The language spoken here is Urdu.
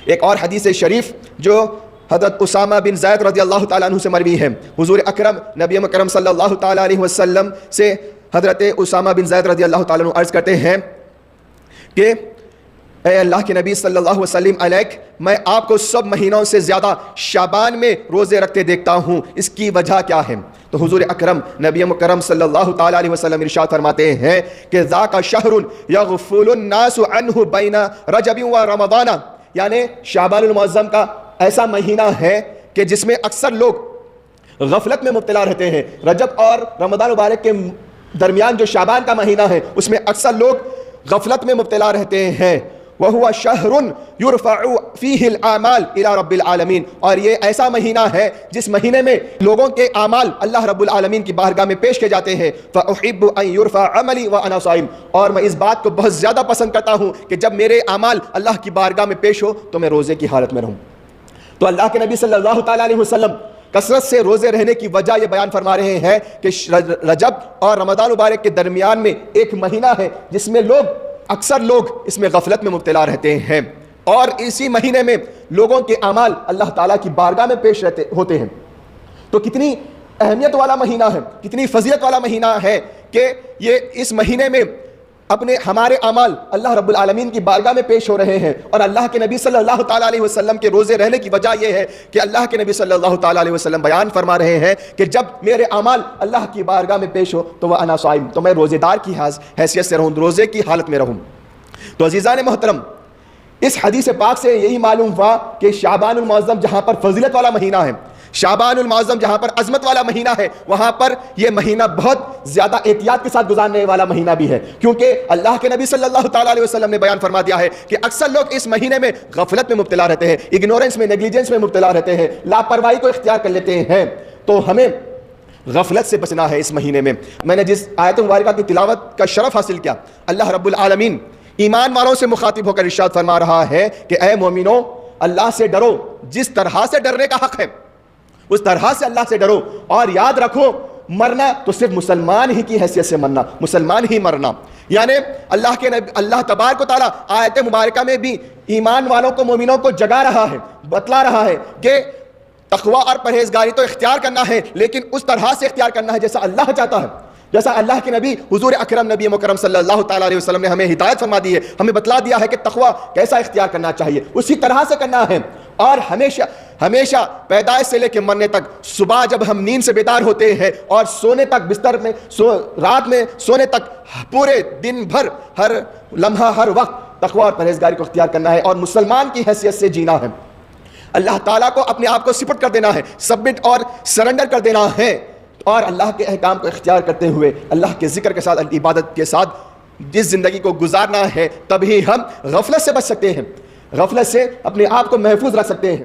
ایک اور حدیث شریف جو حضرت اسامہ بن زید رضی اللہ تعالیٰ عنہ سے مروی ہے، حضور اکرم نبی مکرم صلی اللہ تعالیٰ علیہ وسلم سے حضرت اسامہ بن زید رضی اللہ تعالیٰ عنہ عرض کرتے ہیں کہ اے اللہ کے نبی صلی اللہ وسلم علیہ، میں آپ کو سب مہینوں سے زیادہ شعبان میں روزے رکھتے دیکھتا ہوں، اس کی وجہ کیا ہے؟ تو حضور اکرم نبی مکرم صلی اللہ تعالیٰ علیہ وسلم ارشاد فرماتے ہیں کہ ذاک شہر یغفل الناس عنہ بین رجب و رمضان، یعنی شعبان المعظم کا ایسا مہینہ ہے کہ جس میں اکثر لوگ غفلت میں مبتلا رہتے ہیں۔ رجب اور رمضان مبارک کے درمیان جو شعبان کا مہینہ ہے اس میں اکثر لوگ غفلت میں مبتلا رہتے ہیں۔ وَهُوَ شَهْرٌ يُرْفَعُ فِيهِ الْأَعْمَالِ إِلَى رَبِّ الْعَالَمِينَ، اور یہ ایسا مہینہ ہے جس مہینے میں لوگوں کے اعمال اللہ رب العالمین کی بارگاہ میں پیش کیے جاتے ہیں۔ فَأُحِبُّ أَن يُرْفَعَ عَمَلِي وَأَنَا صَائِمٌ، اور میں اس بات کو بہت زیادہ پسند کرتا ہوں کہ جب میرے اعمال اللہ کی بارگاہ میں پیش ہو تو میں روزے کی حالت میں رہوں۔ تو اللہ کے نبی صلی اللہ تعالیٰ علیہ وسلم کثرت سے روزے رہنے کی وجہ یہ بیان فرما رہے ہیں کہ رجب اور رمضان مبارک کے درمیان میں ایک مہینہ ہے جس میں اکثر لوگ اس میں غفلت میں مبتلا رہتے ہیں، اور اسی مہینے میں لوگوں کے اعمال اللہ تعالیٰ کی بارگاہ میں پیش ہوتے ہیں۔ تو کتنی اہمیت والا مہینہ ہے، کتنی فضیلت والا مہینہ ہے کہ یہ اس مہینے میں ہمارے اعمال اللہ رب العالمین کی بارگاہ میں پیش ہو رہے ہیں۔ اور اللہ کے نبی صلی اللہ تعالیٰ علیہ وسلم کے روزے رہنے کی وجہ یہ ہے کہ اللہ کے نبی صلی اللہ تعالیٰ علیہ وسلم بیان فرما رہے ہیں کہ جب میرے اعمال اللہ کی بارگاہ میں پیش ہو تو وہ انا صائم، تو میں روزے دار کی حیثیت سے رہوں، روزے کی حالت میں رہوں۔ تو عزیزان محترم، اس حدیث پاک سے یہی معلوم ہوا کہ شعبان المعظم جہاں پر فضیلت والا مہینہ ہے، شعبان المعظم جہاں پر عظمت والا مہینہ ہے، وہاں پر یہ مہینہ بہت زیادہ احتیاط کے ساتھ گزارنے والا مہینہ بھی ہے، کیونکہ اللہ کے نبی صلی اللہ تعالیٰ علیہ وسلم نے بیان فرما دیا ہے کہ اکثر لوگ اس مہینے میں غفلت میں مبتلا رہتے ہیں، اگنورنس میں، نیگلیجنس میں مبتلا رہتے ہیں، لاپرواہی کو اختیار کر لیتے ہیں۔ تو ہمیں غفلت سے بچنا ہے اس مہینے میں۔ میں نے جس آیت مبارکہ کی تلاوت کا شرف حاصل کیا، اللہ رب العالمین ایمان والوں سے مخاطب ہو کر ارشاد فرما رہا ہے کہ اے مومنو، اللہ سے ڈرو، جس طرح سے ڈرنے کا حق ہے اس طرح سے اللہ سے ڈرو، اور یاد رکھو مرنا تو صرف مسلمان ہی کی حیثیت سے مرنا، مسلمان ہی مرنا۔ یعنی اللہ تبارک و تعالیٰ آیت مبارکہ میں بھی ایمان والوں کو، مومنوں کو جگا رہا ہے، بتلا رہا ہے کہ تقوی اور پرہیزگاری تو اختیار کرنا ہے، لیکن اس طرح سے اختیار کرنا ہے جیسا اللہ چاہتا ہے، جیسا اللہ کے نبی حضور اکرم نبی مکرم صلی اللہ تعالیٰ علیہ وسلم نے ہمیں ہدایت فرما دی ہے، ہمیں بتلا دیا ہے کہ تقوی کیسا اختیار کرنا چاہیے، اسی طرح سے کرنا ہے۔ اور ہمیشہ پیدائش سے لے کے مرنے تک، صبح جب ہم نیند سے بیدار ہوتے ہیں اور سونے تک، بستر میں رات میں سونے تک، پورے دن بھر، ہر لمحہ، ہر وقت تقوی اور پرہیزگاری کو اختیار کرنا ہے اور مسلمان کی حیثیت سے جینا ہے۔ اللہ تعالیٰ کو اپنے آپ کو سپرد کر دینا ہے، سبمٹ اور سرنڈر کر دینا ہے، اور اللہ کے احکام کو اختیار کرتے ہوئے اللہ کے ذکر کے ساتھ، عبادت کے ساتھ جس زندگی کو گزارنا ہے، تبھی ہم غفلت سے بچ سکتے ہیں، غفلت سے اپنے آپ کو محفوظ رکھ سکتے ہیں۔